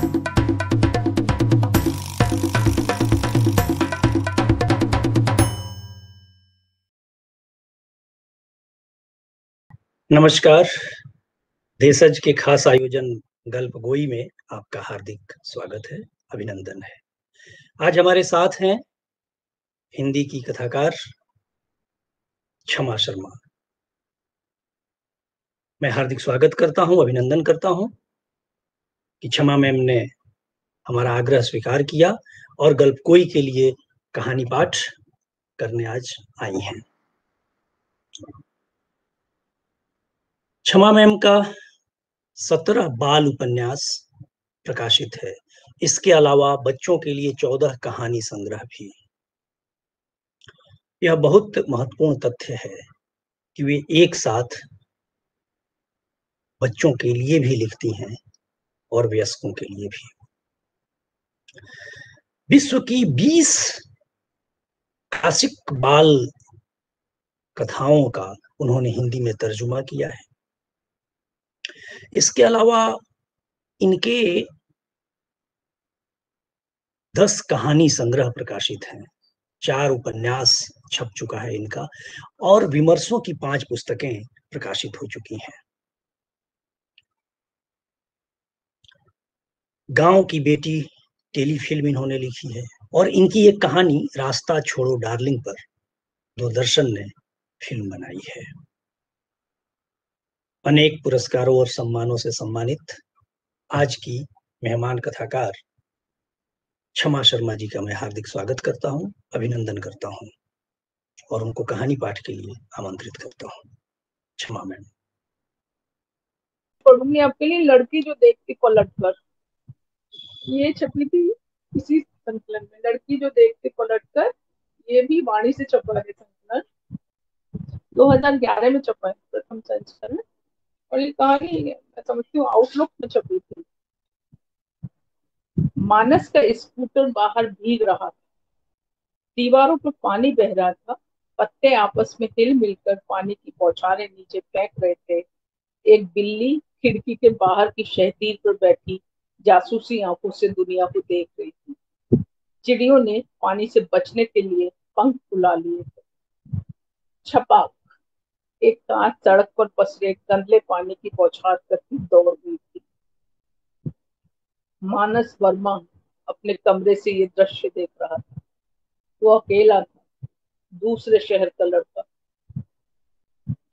नमस्कार। देशज के खास आयोजन गल्प गोई में आपका हार्दिक स्वागत है, अभिनंदन है। आज हमारे साथ हैं हिंदी की कथाकार क्षमा शर्मा। मैं हार्दिक स्वागत करता हूं, अभिनंदन करता हूं कि क्षमा मैम ने हमारा आग्रह स्वीकार किया और गल्प गोई के लिए कहानी पाठ करने आज आई हैं। क्षमा मैम का 17 बाल उपन्यास प्रकाशित है। इसके अलावा बच्चों के लिए 14 कहानी संग्रह भी। यह बहुत महत्वपूर्ण तथ्य है कि वे एक साथ बच्चों के लिए भी लिखती हैं और वयस्कों के लिए भी। विश्व की 20 क्लासिक बाल कथाओं का उन्होंने हिंदी में तर्जुमा किया है। इसके अलावा इनके 10 कहानी संग्रह प्रकाशित हैं, 4 उपन्यास छप चुका है इनका और विमर्शों की 5 पुस्तकें प्रकाशित हो चुकी हैं। गांव की बेटी टेलीफिल्म इन्होंने लिखी है और इनकी एक कहानी रास्ता छोड़ो डार्लिंग पर दूरदर्शन ने फिल्म बनाई है। अनेक पुरस्कारों और सम्मानों से सम्मानित आज की मेहमान कथाकार क्षमा शर्मा जी का मैं हार्दिक स्वागत करता हूं, अभिनंदन करता हूं और उनको कहानी पाठ के लिए आमंत्रित करता हूं। क्षमा मैम। पढ़ूंगी आपके लिए लड़की जो देखती पलट कर। ये छपी थी इसी संकलन में, लड़की जो देखती पलट कर। ये भी वाणी से छपा है संकलन, 2011 में छपा है प्रथम संस्करण। और ये कहानी मैं समझती हूँ आउटलुक में छपी थी। मानस का स्कूटर बाहर भीग रहा था, दीवारों पर पानी बह रहा था, पत्ते आपस में हिल मिलकर पानी की बौछारें नीचे फेंक रहे थे। एक बिल्ली खिड़की के बाहर की शहतीर पर बैठी जासूसी आंखों से दुनिया को देख रही थी। चिड़ियों ने पानी से बचने के लिए पंख फुला लिए थे। छपाक, एक कांच सड़क पर पसरे गंदले पानी की बौछार करती दौड़ गई थी। मानस वर्मा अपने कमरे से ये दृश्य देख रहा था। वो अकेला था, दूसरे शहर का लड़का।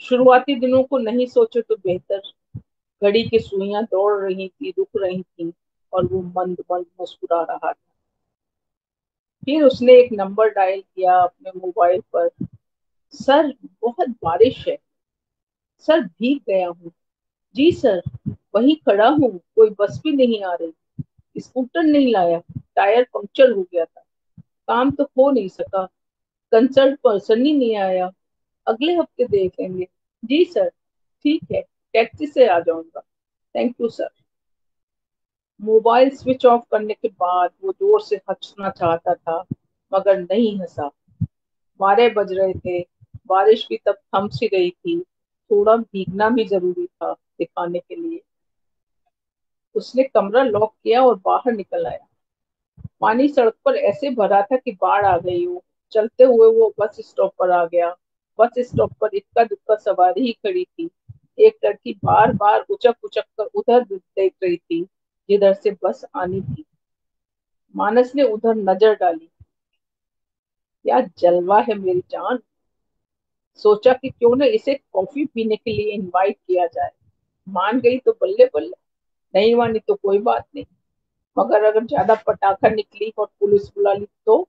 शुरुआती दिनों को नहीं सोचे तो बेहतर। घड़ी की सुइयां दौड़ रही थी, रुक रही थी और वो मंद मंद मुस्कुरा रहा था। फिर उसने एक नंबर डायल किया अपने मोबाइल पर। सर, बहुत बारिश है। सर, भीग गया हूँ। जी सर, वहीं खड़ा हूँ, कोई बस भी नहीं आ रही। स्कूटर नहीं लाया, टायर पंक्चर हो गया था। काम तो हो नहीं सका, कंसल्ट पर्सन ही नहीं आया। अगले हफ्ते देख लेंगे। जी सर, ठीक है, टैक्सी से आ जाऊंगा। Thank you sir. Mobile switch off करने के बाद वो जोर से हंसना चाहता था मगर नहीं हंसा। 12 बज रहे थे, बारिश भी तब थम सी रही थी। थोड़ा भीगना भी जरूरी था दिखाने के लिए। उसने कमरा लॉक किया और बाहर निकल आया। पानी सड़क पर ऐसे भरा था कि बाढ़ आ गई हो। चलते हुए वो बस स्टॉप पर आ गया। बस स्टॉप पर इक्का दुक्का सवारी ही खड़ी थी। एक लड़की बार बार उचक उचक कर उधर देख रही थी जिधर से बस आनी थी। मानस ने उधर नजर डाली। क्या जलवा है मेरी जान। सोचा कि क्यों न इसे कॉफी पीने के लिए इनवाइट किया जाए। मान गई तो बल्ले बल्ले, नहीं मानी तो कोई बात नहीं। मगर अगर ज्यादा पटाखा निकली और पुलिस बुला ली तो?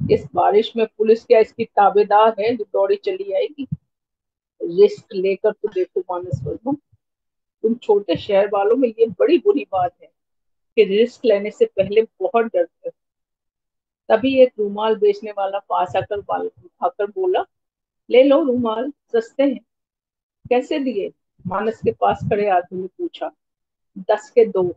इस बारिश में पुलिस क्या इसकी ताबेदार है जो दौड़ी चली आएगी? रिस्क लेकर तो देखो मानस वर्मा, तुम छोटे शहर वालों में ये बड़ी बुरी बात है कि रिस्क लेने से पहले बहुत डरते हो। तभी एक रूमाल बेचने वाला पास आकर उठाकर बोला, ले लो रूमाल, सस्ते हैं। कैसे दिए? मानस के पास खड़े आदमी ने पूछा। 10 के 2।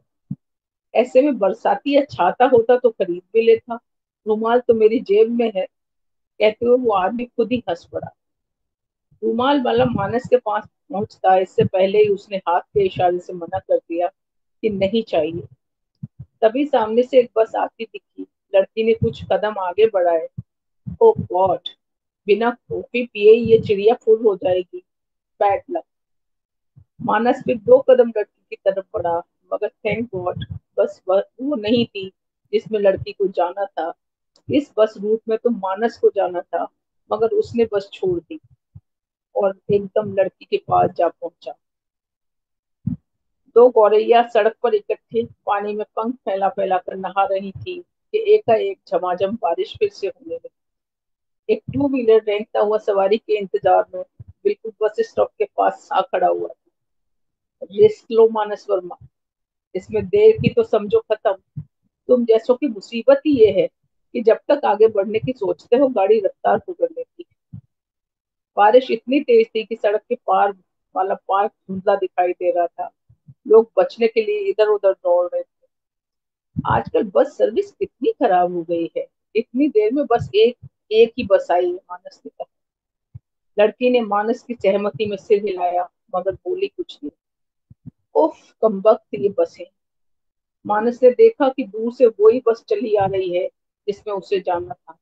ऐसे में बरसाती या छाता होता तो खरीद भी लेता, रूमाल तो मेरी जेब में है। कहते हुए वो आदमी खुद ही हंस पड़ा। रूमाल वाला मानस के पास पहुंचता इससे पहले ही उसने हाथ के इशारे से मना कर दिया कि नहीं चाहिए। तभी सामने से एक बस आती दिखी। लड़की ने कुछ कदम आगे बढ़ाए। ओ गॉड, बिना कॉफी पिए ये चिड़िया फुल हो जाएगी। Bad luck. मानस फिर 2 कदम लड़की की तरफ बढ़ा, मगर थैंक गॉड बस वो नहीं थी जिसमें लड़की को जाना था। इस बस रूट में तो मानस को जाना था, मगर उसने बस छोड़ दी और एकदम लड़की के पास जा पहुंचा। 2 गौरैया सड़क पर इकट्ठे पानी में पंख फैला फैला कर नहा रही थी कि एकाएक झमाझम बारिश फिर से होने लगी। एक 2 व्हीलर रेंगता हुआ सवारी के इंतजार में बिल्कुल बस स्टॉप के पास आ खड़ा हुआ था। रिस्क लो मानस वर्मा, इसमें देर की तो समझो खत्म। तुम जैसों की मुसीबत ही ये है कि जब तक आगे बढ़ने की सोचते हो गाड़ी रफ्तार पकड़ लेती है। बारिश इतनी तेज थी कि सड़क के पार वाला पार्क धुंधला दिखाई दे रहा था। लोग बचने के लिए इधर उधर दौड़ रहे थे। आजकल बस सर्विस कितनी खराब हो गई है, इतनी देर में बस एक एक ही बस आई है, मानस ने कहा। लड़की ने मानस की सहमति में सिर हिलाया, मगर बोली कुछ नहीं। उफ, कमबख्त ये बसें। मानस ने देखा कि दूर से वही बस चली आ रही है जिसमें उसे जाना था।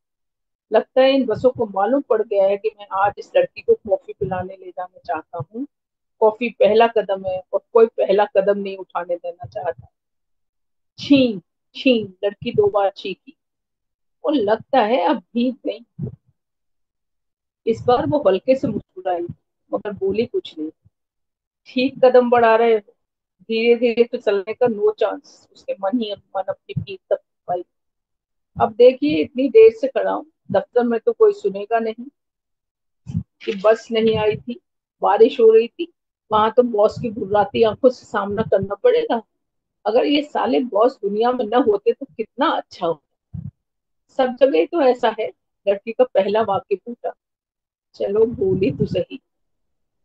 लगता है इन बसों को मालूम पड़ गया है कि मैं आज इस लड़की को कॉफी पिलाने ले जाना चाहता हूँ। कॉफी पहला कदम है और कोई पहला कदम नहीं उठाने देना चाहता। छी छी, लड़की 2 बार छींकी और लगता है अब भीग गई। इस बार वो हल्के से मुस्कुराई, मगर बोली कुछ नहीं। ठीक कदम बढ़ा रहे हो, धीरे धीरे तो चलने का नो चांस। उसने मन ही मन अपनी पीठ तक पाई। अब देखिए, इतनी देर से खड़ा हूँ, दफ्तर में तो कोई सुनेगा नहीं कि बस नहीं आई थी, बारिश हो रही थी। वहां तो बॉस की घुर्राती आंखों से सामना करना पड़ेगा। अगर ये साले बॉस दुनिया में न होते तो कितना अच्छा हो। सब जगह तो ऐसा है। लड़की का पहला वाक्य फूटा। चलो बोली तो सही।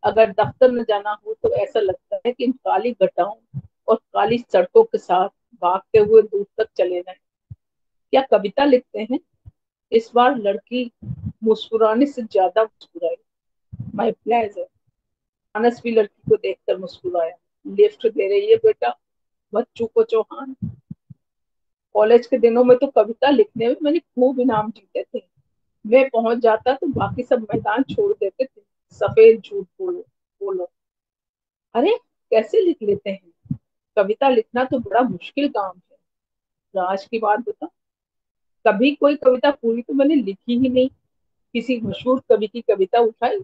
अगर दफ्तर में जाना हो तो ऐसा लगता है कि इन काली घटाओं और काली सड़कों के साथ भागते हुए दूर तक चले जाएं। क्या कविता लिखते हैं? इस बार लड़की मुस्कुराने से ज्यादा मुस्कुराई। My pleasure. मानस भी लड़की को देखकर मुस्कुराया। लिफ्ट दे रही है बेटा, बच्चों को चौहान। कॉलेज के दिनों में तो कविता लिखने में मैंने खूब इनाम जीते थे। मैं पहुंच जाता तो बाकी सब मैदान छोड़ देते थे। सफेद झूठ बोलो बोलो। अरे, कैसे लिख लेते हैं? कविता लिखना तो बड़ा मुश्किल काम है। राज की बात बता, कभी कोई कविता पूरी तो मैंने लिखी ही नहीं। किसी मशहूर कवि की कविता उठाई,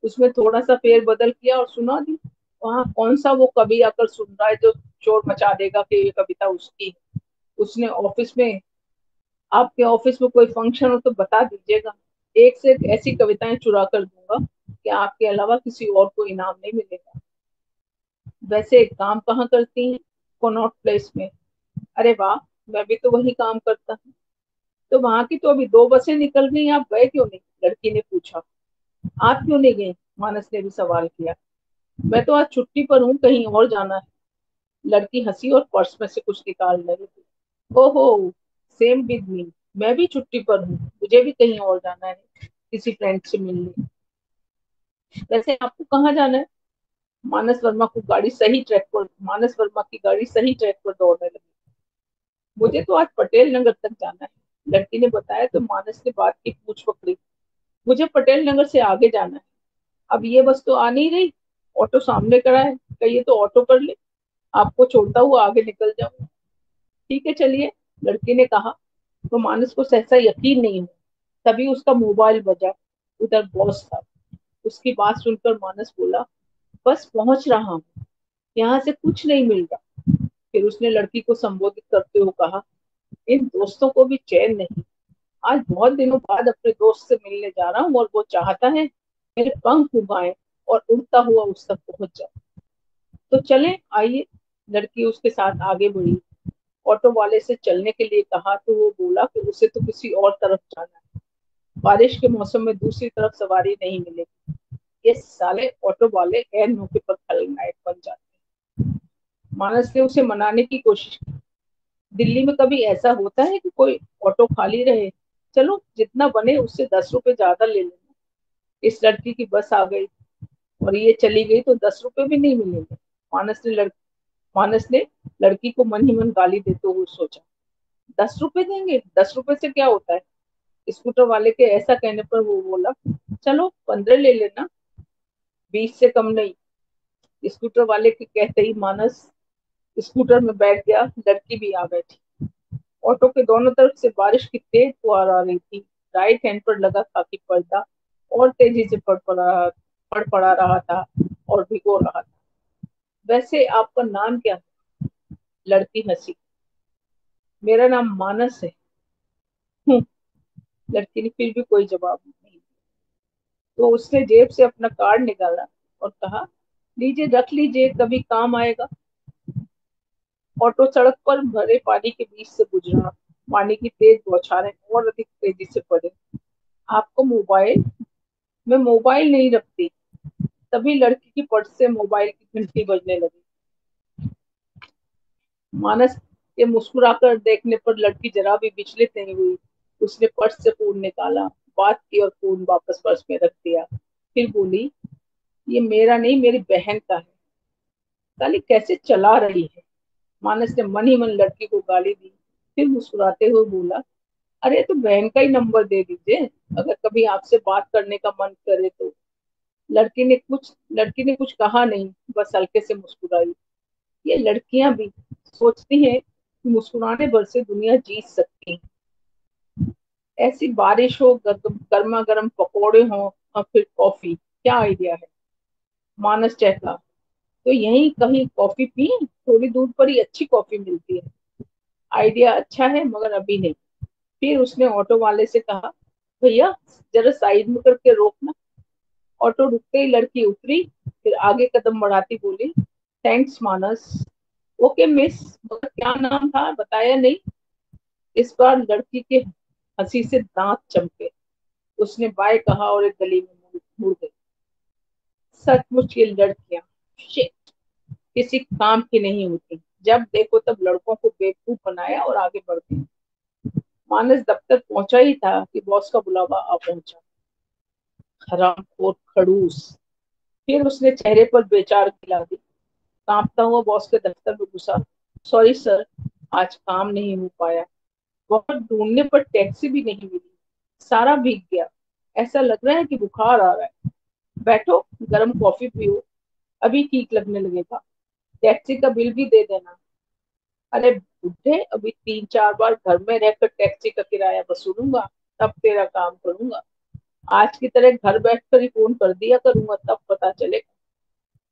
उसमें थोड़ा सा फेर बदल किया और सुना दी। वहां कौन सा वो कवि आकर सुन रहा है जो शोर मचा देगा कि ये कविता उसकी है। उसने ऑफिस में आपके ऑफिस में कोई फंक्शन हो तो बता दीजिएगा। एक से एक ऐसी कविताएं चुरा कर दूंगा कि आपके अलावा किसी और को इनाम नहीं मिलेगा। वैसे एक काम कहाँ करती हैं? कनॉट प्लेस में। अरे वाह, मैं भी तो वही काम करता हूँ। तो वहां की तो अभी 2 बसें निकल गई, आप गए क्यों नहीं? लड़की ने पूछा। आप क्यों नहीं गई? मानस ने भी सवाल किया। मैं तो आज छुट्टी पर हूँ, कहीं और जाना है। लड़की हंसी और पर्स में से कुछ निकाल रही थी। ओहो, सेम विद मी। मैं भी छुट्टी पर हूँ, मुझे भी कहीं और जाना है, किसी फ्रेंड से मिलने। वैसे आपको कहाँ जाना है? मानस वर्मा की गाड़ी सही ट्रैक पर दौड़ने लगी। मुझे तो आज पटेल नगर तक जाना है, लड़की ने बताया तो मानस ने बात की पूछ पकड़ी। मुझे पटेल नगर से आगे जाना है। अब ये बस तो आ नहीं रही। ऑटो सामने खड़ा है, कहिए तो ऑटो कर ले, आपको छोड़ता हुआ आगे निकल जाऊंगा। ठीक है चलिए, लड़की ने कहा। तो मानस को सहसा यकीन नहीं हुआ। तभी उसका मोबाइल बजा। उधर बॉस था। उसकी बात सुनकर मानस बोला, बस पहुंच रहा हूँ, यहाँ से कुछ नहीं मिल रहा। फिर उसने लड़की को संबोधित करते हुए कहा, इन दोस्तों को भी चैन नहीं। आज बहुत दिनों बाद अपने दोस्त से मिलने जा रहा हूँ और वो चाहता है मेरे पंख उगाए और उड़ता हुआ उस तक पहुंच जाए। तो चलें, आइए। लड़की उसके साथ आगे बढ़ी। ऑटो वाले से चलने के लिए कहा तो वो बोला कि उसे तो किसी और तरफ जाना है। बारिश के मौसम में दूसरी तरफ सवारी नहीं मिलेगी। ये साले ऑटो वाले गैर मौके पर खलनायक बन जाते हैं। मानस ने उसे मनाने की कोशिश की। दिल्ली में कभी ऐसा होता है कि कोई ऑटो खाली रहे? चलो, जितना बने उससे 10 रुपए ज्यादा ले लेना। इस लड़की की बस आ गई और ये चली गई तो 10 रुपए भी नहीं मिलेंगे। मानस ने मानस ने लड़की को मन ही मन गाली देते हुए सोचा, 10 रुपए देंगे, 10 रुपए से क्या होता है। स्कूटर वाले के ऐसा कहने पर वो बोला, चलो 15 ले लेना, 20 से कम नहीं। स्कूटर वाले के कहते ही मानस स्कूटर में बैठ गया, लड़की भी आ बैठी। ऑटो के दोनों तरफ से बारिश की तेज फुहार आ रही थी। राइट हैंड पर लगा खाकी पर्दा और तेजी से फड़फड़ा रहा था और भिगो रहा था। वैसे आपका नाम क्या है? लड़की हंसी। मेरा नाम मानस है। लड़की ने फिर भी कोई जवाब नहीं। तो उसने जेब से अपना कार्ड निकाला और कहा, लीजिए रख लीजिए, कभी काम आएगा। ऑटो सड़क पर भरे पानी के बीच से गुजरा। पानी की तेज बौछारें और अधिक तेजी से पड़े। आपको मोबाइल? मैं मोबाइल नहीं रखती। तभी लड़की की पर्स से मोबाइल की घंटी बजने लगी। मानस के मुस्कुराकर देखने पर लड़की जरा भी विचलित नहीं हुई। उसने पर्स से फोन निकाला, बात की और फोन वापस पर्स में रख दिया। फिर बोली, ये मेरा नहीं, मेरी बहन का है। साली कैसे चला रही है। मानस ने मन ही मन लड़की को गाली दी। फिर मुस्कुराते हुए बोला, अरे तो बहन का ही नंबर दे दीजिए, अगर कभी आपसे बात करने का मन करे तो। लड़की ने कुछ कहा नहीं, बस हल्के से मुस्कुराई। ये लड़कियां भी सोचती हैं कि मुस्कुराने भर से दुनिया जीत सकती है। ऐसी बारिश हो, गर्मा गर्म पकौड़े हो और फिर कॉफी, क्या आइडिया है। मानस चहका, तो यहीं कहीं कॉफी पी, थोड़ी दूर पर ही अच्छी कॉफी मिलती है। आइडिया अच्छा है मगर अभी नहीं। फिर उसने ऑटो वाले से कहा, भैया जरा साइड में करके रोकना। ऑटो रुकते ही लड़की उतरी, फिर आगे कदम बढ़ाती बोली, थैंक्स मानस। ओके मिस, मगर क्या नाम था बताया नहीं। इस बार लड़की के हंसी से दांत चमके। उसने बाय कहा और एक गली में मुड़ गई। सचमुच ये लड़कियां शिट, किसी काम की नहीं होती। जब देखो तब लड़कों को बेवकूफ बनाया और आगे बढ़ गई। मानस दफ्तर पहुंचा ही था कि बॉस का बुलावा आ पहुंचा। हरामखोर खड़ूस। फिर उसने चेहरे पर बेचार खिला दी। कांपता हुआ बॉस के दफ्तर में घुसा। सॉरी सर, आज काम नहीं हो पाया। बहुत ढूंढने पर टैक्सी भी नहीं मिली। सारा भीग गया। ऐसा लग रहा है कि बुखार आ रहा है। बैठो, गर्म कॉफी पियो, अभी ठीक लगने लगेगा। टैक्सी का बिल भी दे देना। अरे बुढ़े, अभी 3-4 बार घर में रहकर टैक्सी का किराया वसूलूंगा, तब तेरा काम करूंगा। आज की तरह घर बैठकर ही फोन कर दिया करूंगा, तब पता चलेगा।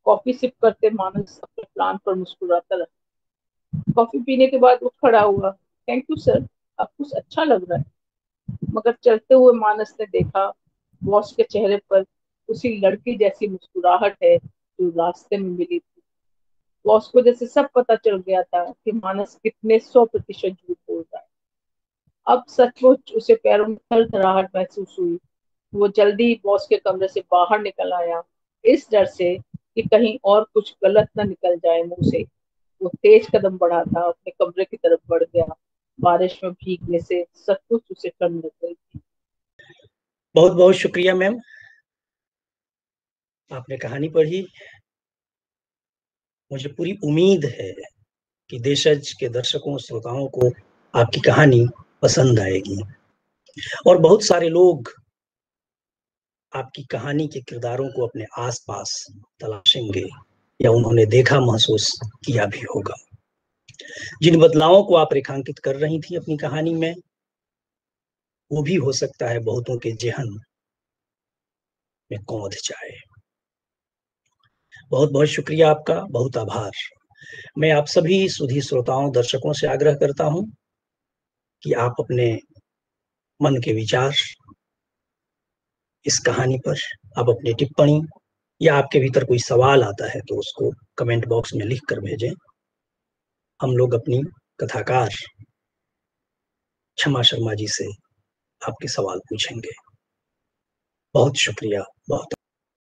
कॉफी सिप करते मानस अपने प्लान पर मुस्कुराता रहा। कॉफी पीने के बाद वो खड़ा हुआ। थैंक यू सर, अब कुछ अच्छा लग रहा है। मगर चलते हुए मानस ने देखा, बॉस के चेहरे पर उसी लड़की जैसी मुस्कुराहट है जो रास्ते में मिली थी। बॉस को जैसे सब पता चल गया था कि मानस कितने 100% झूठ बोल रहा है। अब सचमुच उसे पैरों में थरथराहट महसूस हुई। वो जल्दी ही बॉस के कमरे से बाहर निकल आया, इस डर से कि कहीं और कुछ गलत न निकल जाए मुंह से। वो तेज कदम बढ़ाता अपने कमरे की तरफ बढ़ गया। बारिश में भीगने से सचमुच उसे ठंड लग गई थी। बहुत बहुत शुक्रिया मैम, आपने कहानी पढ़ी। मुझे पूरी उम्मीद है कि देशज के दर्शकों श्रोताओं को आपकी कहानी पसंद आएगी और बहुत सारे लोग आपकी कहानी के किरदारों को अपने आसपास तलाशेंगे या उन्होंने देखा महसूस किया भी होगा। जिन बदलावों को आप रेखांकित कर रही थी अपनी कहानी में, वो भी हो सकता है बहुतों के जेहन में कौंध जाए। बहुत बहुत शुक्रिया आपका, बहुत आभार। मैं आप सभी सुधी श्रोताओं दर्शकों से आग्रह करता हूं कि आप अपने मन के विचार इस कहानी पर, आप अपनी टिप्पणी या आपके भीतर कोई सवाल आता है तो उसको कमेंट बॉक्स में लिख कर भेजें। हम लोग अपनी कथाकार क्षमा शर्मा जी से आपके सवाल पूछेंगे। बहुत शुक्रिया, बहुत